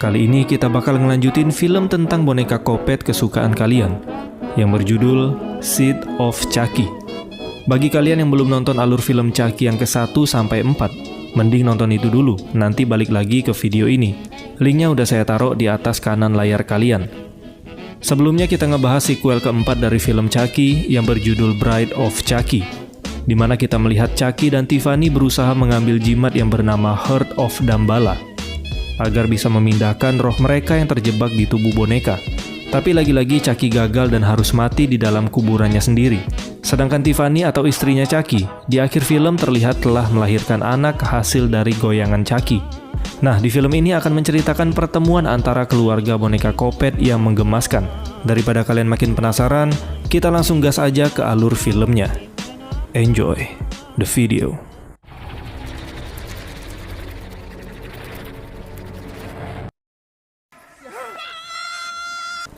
Kali ini kita bakal ngelanjutin film tentang boneka Coppet kesukaan kalian yang berjudul Seed of Chucky. Bagi kalian yang belum nonton alur film Chucky yang ke-1 sampai 4, mending nonton itu dulu, nanti balik lagi ke video ini. Linknya udah saya taruh di atas kanan layar kalian. Sebelumnya kita ngebahas sequel keempat dari film Chucky yang berjudul Bride of Chucky, di mana kita melihat Chucky dan Tiffany berusaha mengambil jimat yang bernama Heart of Damballa agar bisa memindahkan roh mereka yang terjebak di tubuh boneka. Tapi lagi-lagi Chucky gagal dan harus mati di dalam kuburannya sendiri. Sedangkan Tiffany atau istrinya Chucky di akhir film terlihat telah melahirkan anak hasil dari goyangan Chucky. Nah, di film ini akan menceritakan pertemuan antara keluarga boneka Coppet yang menggemaskan. Daripada kalian makin penasaran, kita langsung gas aja ke alur filmnya. Enjoy the video.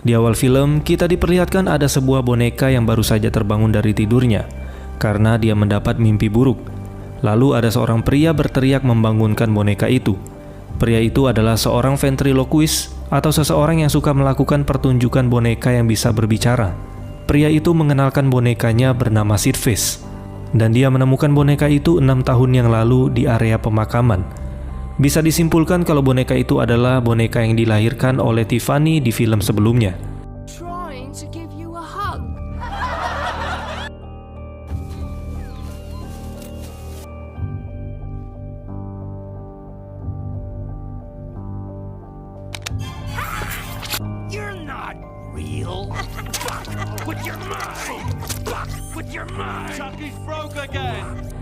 Di awal film, kita diperlihatkan ada sebuah boneka yang baru saja terbangun dari tidurnya karena dia mendapat mimpi buruk. Lalu ada seorang pria berteriak membangunkan boneka itu. Pria itu adalah seorang ventriloquist atau seseorang yang suka melakukan pertunjukan boneka yang bisa berbicara. Pria itu mengenalkan bonekanya bernama Sidface, dan dia menemukan boneka itu 6 tahun yang lalu di area pemakaman. Bisa disimpulkan kalau boneka itu adalah boneka yang dilahirkan oleh Tiffany di film sebelumnya. You're not real. Fuck with your mind. Fuck with your mind. Chucky's broke again.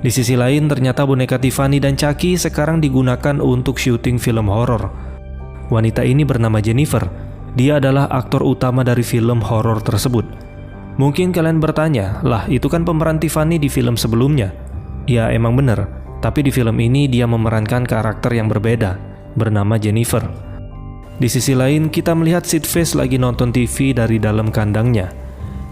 Di sisi lain, ternyata boneka Tiffany dan Chucky sekarang digunakan untuk syuting film horor. Wanita ini bernama Jennifer. Dia adalah aktor utama dari film horor tersebut. Mungkin kalian bertanya, lah itu kan pemeran Tiffany di film sebelumnya. Ya emang bener, tapi di film ini dia memerankan karakter yang berbeda, bernama Jennifer. Di sisi lain, kita melihat Sidface lagi nonton TV dari dalam kandangnya.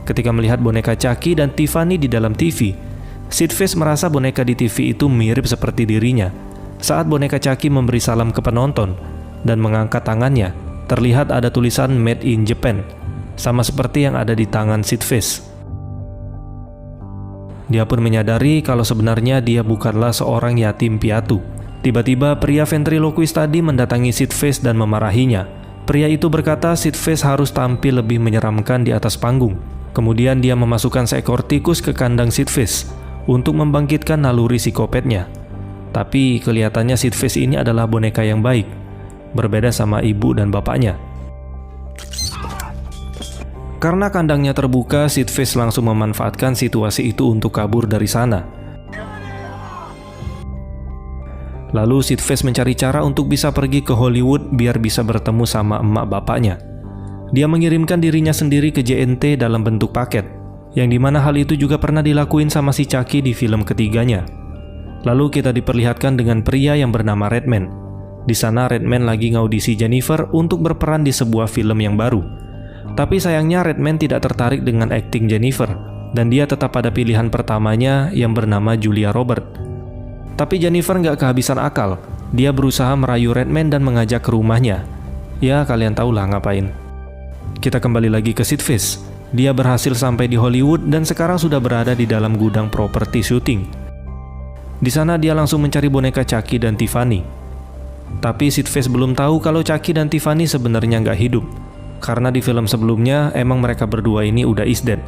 Ketika melihat boneka Chucky dan Tiffany di dalam TV, Sidface merasa boneka di TV itu mirip seperti dirinya. Saat boneka Chucky memberi salam ke penonton dan mengangkat tangannya, terlihat ada tulisan Made in Japan, sama seperti yang ada di tangan Sidface. Dia pun menyadari kalau sebenarnya dia bukanlah seorang yatim piatu. Tiba-tiba pria ventriloquist tadi mendatangi Sidface dan memarahinya. Pria itu berkata Sidface harus tampil lebih menyeramkan di atas panggung. Kemudian dia memasukkan seekor tikus ke kandang Sidface untuk membangkitkan naluri si Coppetnya. Tapi kelihatannya Sidface ini adalah boneka yang baik, berbeda sama ibu dan bapaknya. Karena kandangnya terbuka, Sidface langsung memanfaatkan situasi itu untuk kabur dari sana. Lalu Sidface mencari cara untuk bisa pergi ke Hollywood biar bisa bertemu sama emak bapaknya. Dia mengirimkan dirinya sendiri ke JNT dalam bentuk paket, yang dimana hal itu juga pernah dilakuin sama si Chucky di film ketiganya. Lalu kita diperlihatkan dengan pria yang bernama Redman. Di sana Redman lagi ngaudisi Jennifer untuk berperan di sebuah film yang baru. Tapi sayangnya Redman tidak tertarik dengan akting Jennifer, dan dia tetap pada pilihan pertamanya yang bernama Julia Roberts. Tapi Jennifer nggak kehabisan akal. Dia berusaha merayu Redman dan mengajak ke rumahnya. Ya kalian tahulah ngapain. Kita kembali lagi ke Sidface. Dia berhasil sampai di Hollywood dan sekarang sudah berada di dalam gudang properti syuting. Di sana dia langsung mencari boneka Chucky dan Tiffany. Tapi Sidface belum tahu kalau Chucky dan Tiffany sebenarnya nggak hidup, karena di film sebelumnya emang mereka berdua ini udah is dead.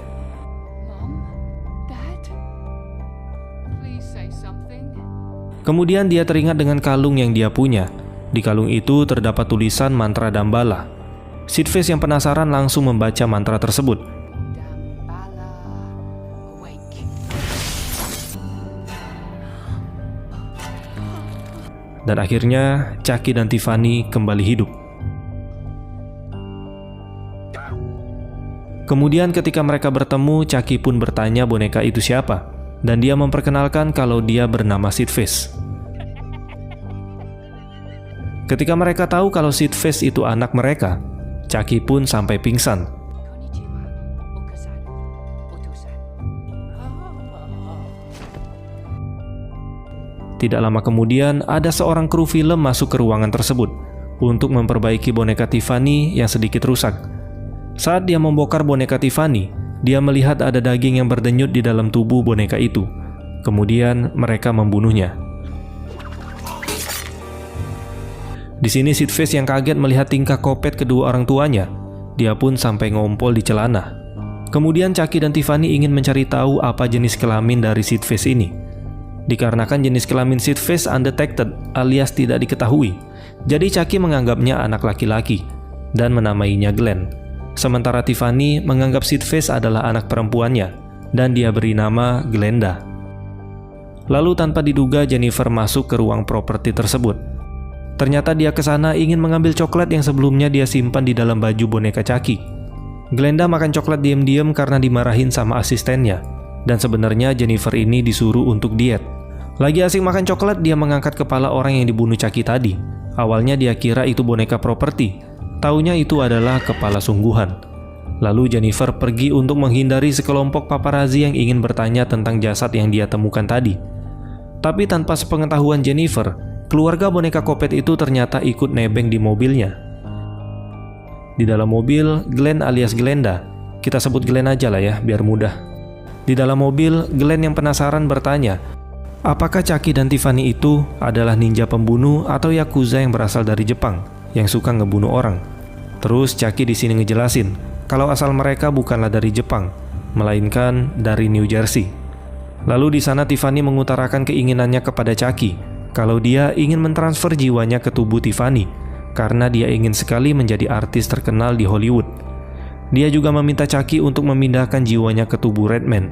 Kemudian dia teringat dengan kalung yang dia punya. Di kalung itu terdapat tulisan mantra Damballa. Sidface yang penasaran langsung membaca mantra tersebut. Dan akhirnya Chucky dan Tiffany kembali hidup. Kemudian ketika mereka bertemu, Chucky pun bertanya boneka itu siapa, dan dia memperkenalkan kalau dia bernama Sidface. Ketika mereka tahu kalau Sidface itu anak mereka, Chucky pun sampai pingsan. Tidak lama kemudian, ada seorang kru film masuk ke ruangan tersebut. untuk memperbaiki boneka Tiffany yang sedikit rusak. Saat dia membongkar boneka Tiffany, dia melihat ada daging yang berdenyut di dalam tubuh boneka itu. Kemudian mereka membunuhnya. Di sini Sid Vicious yang kaget melihat tingkah Coppet kedua orang tuanya. Dia pun sampai ngompol di celana. Kemudian Chucky dan Tiffany ingin mencari tahu apa jenis kelamin dari Sid Vicious ini. Dikarenakan jenis kelamin Sid Vicious undetected alias tidak diketahui, jadi Chucky menganggapnya anak laki-laki dan menamainya Glenn. Sementara Tiffany menganggap Sid Vicious adalah anak perempuannya dan dia beri nama Glenda. Lalu tanpa diduga Jennifer masuk ke ruang properti tersebut. Ternyata dia ke sana ingin mengambil coklat yang sebelumnya dia simpan di dalam baju boneka Chucky. Glenda makan coklat diam-diam karena dimarahin sama asistennya. Dan sebenarnya Jennifer ini disuruh untuk diet. Lagi asik makan coklat, dia mengangkat kepala orang yang dibunuh Chucky tadi. Awalnya dia kira itu boneka properti. Taunya itu adalah kepala sungguhan. Lalu Jennifer pergi untuk menghindari sekelompok paparazzi yang ingin bertanya tentang jasad yang dia temukan tadi. Tapi tanpa sepengetahuan Jennifer, keluarga boneka Coppet itu ternyata ikut nebeng di mobilnya. Di dalam mobil, Glenn alias Glenda, kita sebut Glenn aja lah ya, biar mudah. Di dalam mobil, Glenn yang penasaran bertanya, apakah Chucky dan Tiffany itu adalah ninja pembunuh atau yakuza yang berasal dari Jepang, yang suka ngebunuh orang. Terus Chucky di sini ngejelasin, kalau asal mereka bukanlah dari Jepang, melainkan dari New Jersey. Lalu di sana Tiffany mengutarakan keinginannya kepada Chucky, kalau dia ingin mentransfer jiwanya ke tubuh Tiffany, karena dia ingin sekali menjadi artis terkenal di Hollywood. Dia juga meminta Chucky untuk memindahkan jiwanya ke tubuh Redman.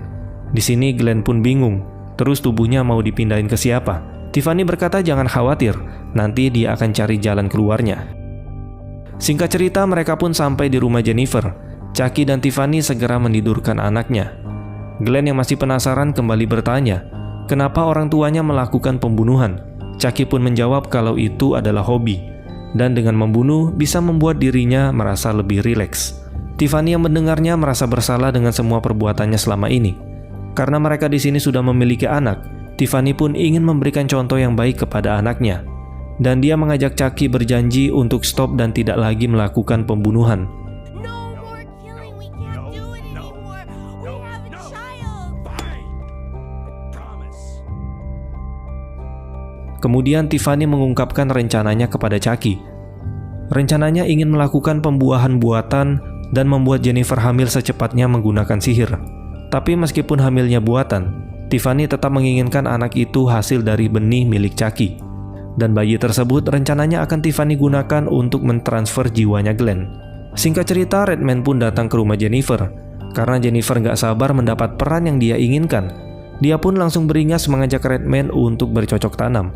Di sini Glenn pun bingung, terus tubuhnya mau dipindahin ke siapa? Tiffany berkata jangan khawatir, nanti dia akan cari jalan keluarnya. Singkat cerita, mereka pun sampai di rumah Jennifer. Chucky dan Tiffany segera menidurkan anaknya. Glenn yang masih penasaran kembali bertanya, kenapa orang tuanya melakukan pembunuhan? Chucky pun menjawab kalau itu adalah hobi, dan dengan membunuh bisa membuat dirinya merasa lebih rileks. Tiffany yang mendengarnya merasa bersalah dengan semua perbuatannya selama ini. Karena mereka di sini sudah memiliki anak, Tiffany pun ingin memberikan contoh yang baik kepada anaknya. Dan dia mengajak Chucky berjanji untuk stop dan tidak lagi melakukan pembunuhan. Kemudian Tiffany mengungkapkan rencananya kepada Chucky. Rencananya ingin melakukan pembuahan buatan dan membuat Jennifer hamil secepatnya menggunakan sihir. Tapi meskipun hamilnya buatan, Tiffany tetap menginginkan anak itu hasil dari benih milik Chucky. Dan bayi tersebut rencananya akan Tiffany gunakan untuk mentransfer jiwanya Glenn. Singkat cerita, Redman pun datang ke rumah Jennifer. Karena Jennifer gak sabar mendapat peran yang dia inginkan, dia pun langsung beringas mengajak Redman untuk bercocok tanam.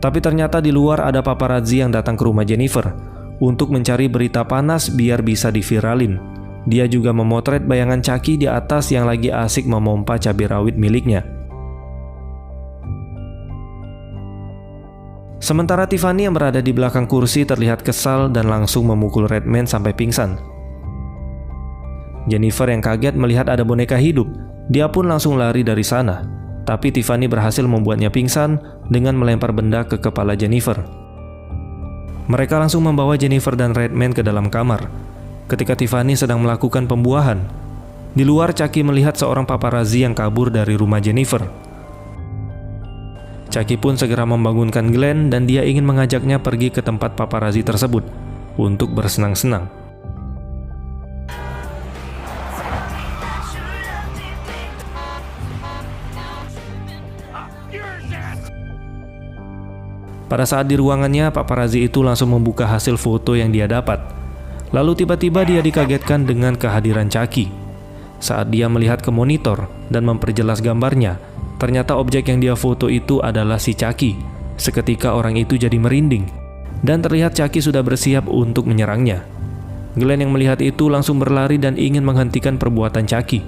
Tapi ternyata di luar ada paparazzi yang datang ke rumah Jennifer untuk mencari berita panas biar bisa diviralin. Dia juga memotret bayangan Chucky di atas yang lagi asik memompa cabai rawit miliknya. Sementara Tiffany yang berada di belakang kursi terlihat kesal dan langsung memukul Redman sampai pingsan. Jennifer yang kaget melihat ada boneka hidup, dia pun langsung lari dari sana. Tapi Tiffany berhasil membuatnya pingsan dengan melempar benda ke kepala Jennifer. Mereka langsung membawa Jennifer dan Redman ke dalam kamar. Ketika Tiffany sedang melakukan pembuahan, di luar Chucky melihat seorang paparazzi yang kabur dari rumah Jennifer. Chucky pun segera membangunkan Glenn dan dia ingin mengajaknya pergi ke tempat paparazzi tersebut untuk bersenang-senang. Pada saat di ruangannya, paparazzi itu langsung membuka hasil foto yang dia dapat. Lalu tiba-tiba dia dikagetkan dengan kehadiran Chucky. Saat dia melihat ke monitor dan memperjelas gambarnya, ternyata objek yang dia foto itu adalah si Chucky. Seketika orang itu jadi merinding, dan terlihat Chucky sudah bersiap untuk menyerangnya. Glenn yang melihat itu langsung berlari dan ingin menghentikan perbuatan Chucky.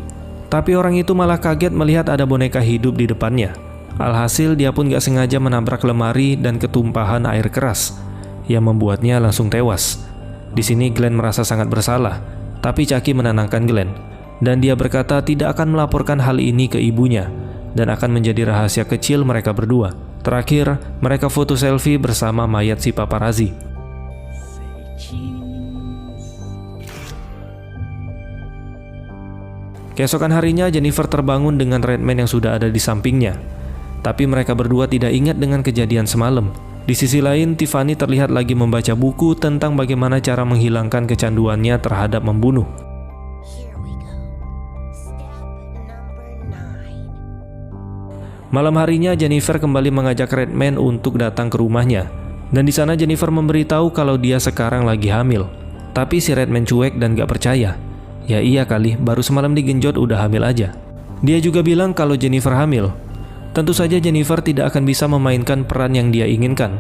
Tapi orang itu malah kaget melihat ada boneka hidup di depannya. Alhasil dia pun gak sengaja menabrak lemari dan ketumpahan air keras yang membuatnya langsung tewas. Di sini Glenn merasa sangat bersalah, tapi Chucky menenangkan Glenn dan dia berkata tidak akan melaporkan hal ini ke ibunya dan akan menjadi rahasia kecil mereka berdua. Terakhir, mereka foto selfie bersama mayat si paparazzi. Keesokan harinya Jennifer terbangun dengan Redman yang sudah ada di sampingnya. Tapi mereka berdua tidak ingat dengan kejadian semalam. Di sisi lain, Tiffany terlihat lagi membaca buku tentang bagaimana cara menghilangkan kecanduannya terhadap membunuh. Malam harinya Jennifer kembali mengajak Redman untuk datang ke rumahnya. Dan di sana Jennifer memberitahu kalau dia sekarang lagi hamil. Tapi si Redman cuek dan gak percaya. Ya iya kali, baru semalam digenjot udah hamil aja. Dia juga bilang kalau Jennifer hamil. Tentu saja Jennifer tidak akan bisa memainkan peran yang dia inginkan.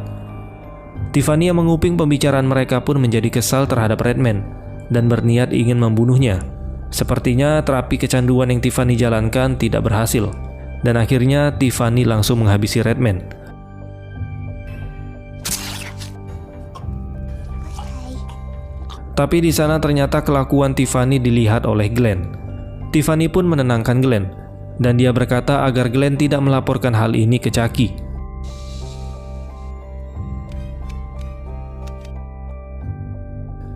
Tiffany yang menguping pembicaraan mereka pun menjadi kesal terhadap Redman dan berniat ingin membunuhnya. Sepertinya terapi kecanduan yang Tiffany jalankan tidak berhasil. Dan akhirnya Tiffany langsung menghabisi Redman. Tapi di sana ternyata kelakuan Tiffany dilihat oleh Glenn. Tiffany pun menenangkan Glenn, dan dia berkata agar Glenn tidak melaporkan hal ini ke Chucky.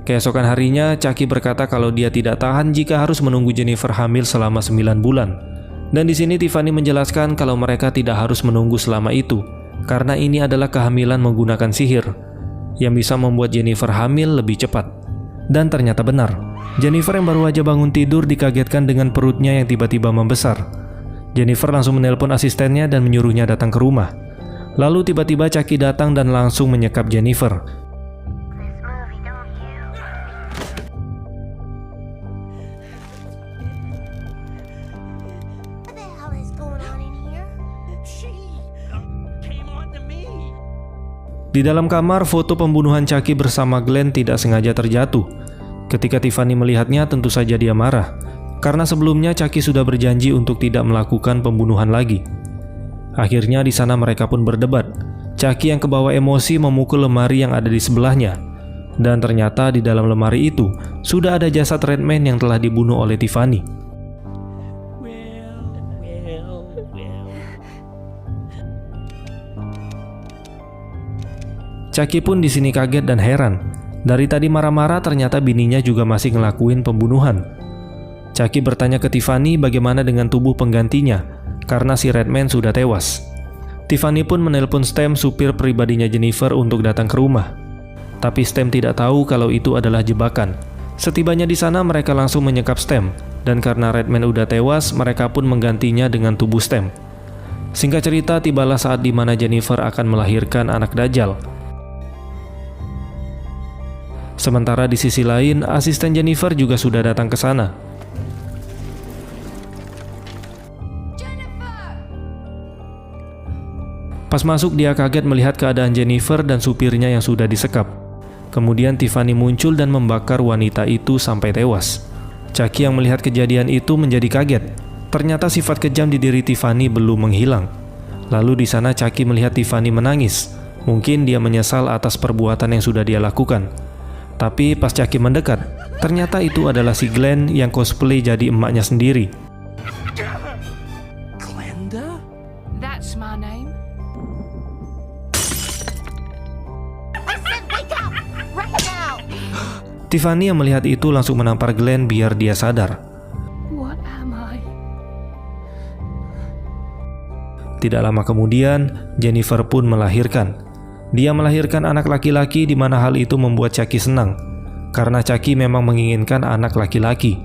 Keesokan harinya, Chucky berkata kalau dia tidak tahan jika harus menunggu Jennifer hamil selama 9 bulan. Dan di sini Tiffany menjelaskan kalau mereka tidak harus menunggu selama itu, karena ini adalah kehamilan menggunakan sihir, yang bisa membuat Jennifer hamil lebih cepat. Dan ternyata benar, Jennifer yang baru aja bangun tidur dikagetkan dengan perutnya yang tiba-tiba membesar. Jennifer langsung menelpon asistennya dan menyuruhnya datang ke rumah. Lalu tiba-tiba Chucky datang dan langsung menyekap Jennifer. Di dalam kamar, foto pembunuhan Chucky bersama Glenn tidak sengaja terjatuh. Ketika Tiffany melihatnya, tentu saja dia marah, karena sebelumnya Chucky sudah berjanji untuk tidak melakukan pembunuhan lagi. Akhirnya di sana mereka pun berdebat. Chucky yang kebawa emosi memukul lemari yang ada di sebelahnya. Dan ternyata di dalam lemari itu sudah ada jasad Redman yang telah dibunuh oleh Tiffany. Chucky pun di sini kaget dan heran. Dari tadi marah-marah, ternyata bininya juga masih ngelakuin pembunuhan. Chucky bertanya ke Tiffany bagaimana dengan tubuh penggantinya, karena si Redman sudah tewas. Tiffany pun menelpon Stem, supir pribadinya Jennifer, untuk datang ke rumah. Tapi Stem tidak tahu kalau itu adalah jebakan. Setibanya di sana, mereka langsung menyekap Stem, dan karena Redman udah tewas, mereka pun menggantinya dengan tubuh Stem. Singkat cerita, tibalah saat di mana Jennifer akan melahirkan anak Dajjal. Sementara di sisi lain, asisten Jennifer juga sudah datang ke sana. Pas masuk, dia kaget melihat keadaan Jennifer dan supirnya yang sudah disekap. Kemudian Tiffany muncul dan membakar wanita itu sampai tewas. Chucky yang melihat kejadian itu menjadi kaget. Ternyata sifat kejam di diri Tiffany belum menghilang. Lalu di sana Chucky melihat Tiffany menangis. Mungkin dia menyesal atas perbuatan yang sudah dia lakukan. Tapi pas Chucky mendekat, ternyata itu adalah si Glenn yang cosplay jadi emaknya sendiri. Glenda? That's my name. Tiffany yang melihat itu langsung menampar Glenn biar dia sadar. What am I? Tidak lama kemudian, Jennifer pun melahirkan. Dia melahirkan anak laki-laki, di mana hal itu membuat Chucky senang, karena Chucky memang menginginkan anak laki-laki.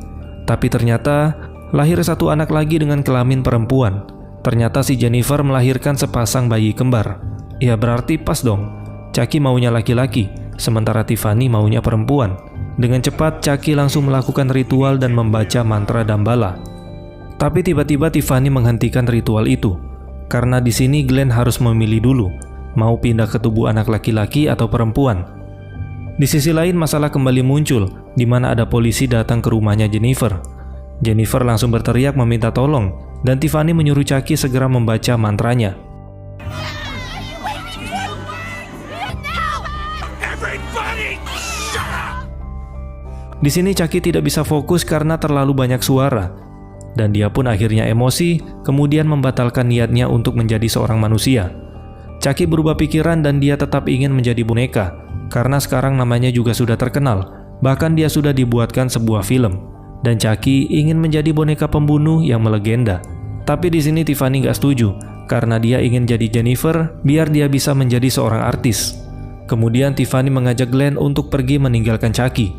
Tapi ternyata lahir satu anak lagi dengan kelamin perempuan. Ternyata si Jennifer melahirkan sepasang bayi kembar. Ya berarti pas dong, Chucky maunya laki-laki, sementara Tiffany maunya perempuan. Dengan cepat Chucky langsung melakukan ritual dan membaca mantra Dambala. Tapi tiba-tiba Tiffany menghentikan ritual itu, karena di sini Glenn harus memilih dulu, mau pindah ke tubuh anak laki-laki atau perempuan. Di sisi lain, masalah kembali muncul, di mana ada polisi datang ke rumahnya Jennifer. Jennifer langsung berteriak meminta tolong, dan Tiffany menyuruh Chucky segera membaca mantranya. Everybody, shut up! Di sini Chucky tidak bisa fokus karena terlalu banyak suara, dan dia pun akhirnya emosi, kemudian membatalkan niatnya untuk menjadi seorang manusia. Chucky berubah pikiran dan dia tetap ingin menjadi boneka, karena sekarang namanya juga sudah terkenal, bahkan dia sudah dibuatkan sebuah film. dan Chucky ingin menjadi boneka pembunuh yang melegenda. Tapi di sini Tiffany nggak setuju, karena dia ingin jadi Jennifer biar dia bisa menjadi seorang artis. Kemudian Tiffany mengajak Glenn untuk pergi meninggalkan Chucky.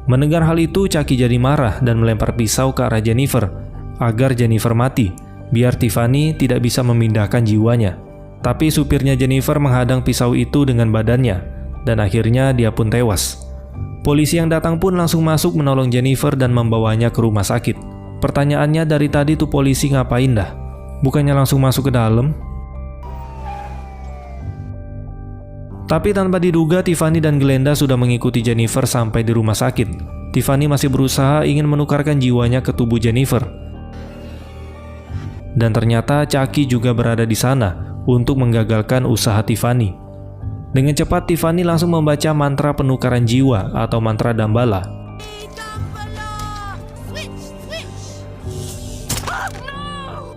Mendengar hal itu, Chucky jadi marah dan melempar pisau ke arah Jennifer, agar Jennifer mati, biar Tiffany tidak bisa memindahkan jiwanya. Tapi supirnya Jennifer menghadang pisau itu dengan badannya, dan akhirnya dia pun tewas. Polisi yang datang pun langsung masuk menolong Jennifer dan membawanya ke rumah sakit. Pertanyaannya, dari tadi tuh polisi ngapain dah? Bukannya langsung masuk ke dalam? Tapi tanpa diduga, Tiffany dan Glenda sudah mengikuti Jennifer sampai di rumah sakit. Tiffany masih berusaha ingin menukarkan jiwanya ke tubuh Jennifer. Dan ternyata Chucky juga berada di sana untuk menggagalkan usaha Tiffany. Dengan cepat, Tiffany langsung membaca mantra penukaran jiwa atau mantra Damballa.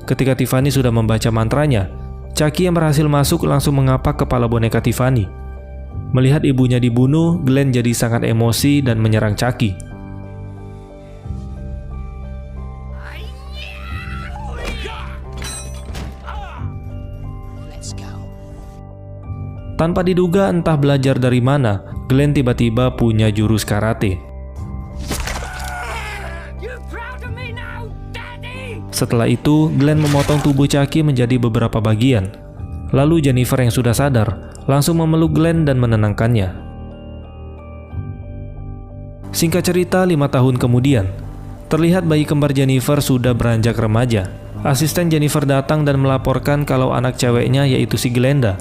Ketika Tiffany sudah membaca mantranya, Chucky yang berhasil masuk langsung mengapak kepala boneka Tiffany. Melihat ibunya dibunuh, Glenn jadi sangat emosi dan menyerang Chucky. Tanpa diduga entah belajar dari mana, Glenn tiba-tiba punya jurus karate. Setelah itu, Glenn memotong tubuh Chucky menjadi beberapa bagian. Lalu Jennifer yang sudah sadar langsung memeluk Glenn dan menenangkannya. Singkat cerita, 5 tahun kemudian, terlihat bayi kembar Jennifer sudah beranjak remaja. Asisten Jennifer datang dan melaporkan kalau anak ceweknya, yaitu si Glenda,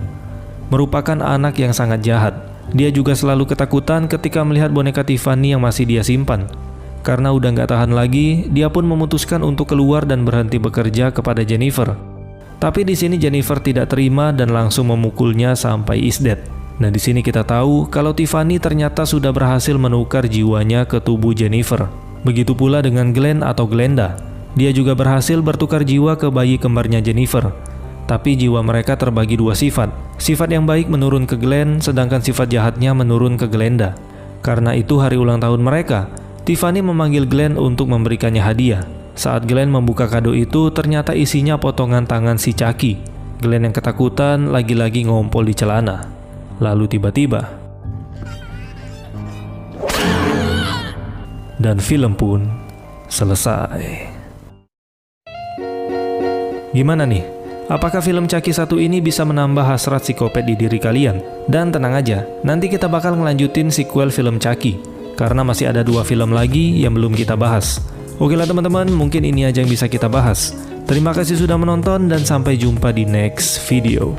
merupakan anak yang sangat jahat. Dia juga selalu ketakutan ketika melihat boneka Tiffany yang masih dia simpan. Karena udah nggak tahan lagi, dia pun memutuskan untuk keluar dan berhenti bekerja kepada Jennifer. Tapi di sini Jennifer tidak terima dan langsung memukulnya sampai is dead. Nah, di sini kita tahu kalau Tiffany ternyata sudah berhasil menukar jiwanya ke tubuh Jennifer. Begitu pula dengan Glenn atau Glenda. Dia juga berhasil bertukar jiwa ke bayi kembarnya Jennifer. Tapi jiwa mereka terbagi 2 sifat. Sifat yang baik menurun ke Glenn, sedangkan sifat jahatnya menurun ke Glenda. Karena itu hari ulang tahun mereka, Tiffany memanggil Glenn untuk memberikannya hadiah. Saat Glenn membuka kado itu, ternyata isinya potongan tangan si Chucky. Glenn yang ketakutan lagi-lagi ngompol di celana. Lalu tiba-tiba, dan film pun selesai. Gimana nih? Apakah film Chucky 1 ini bisa menambah hasrat psikopat di diri kalian? Dan tenang aja, nanti kita bakal ngelanjutin sequel film Chucky, karena masih ada 2 film lagi yang belum kita bahas. Oke lah teman-teman, mungkin ini aja yang bisa kita bahas. Terima kasih sudah menonton dan sampai jumpa di next video.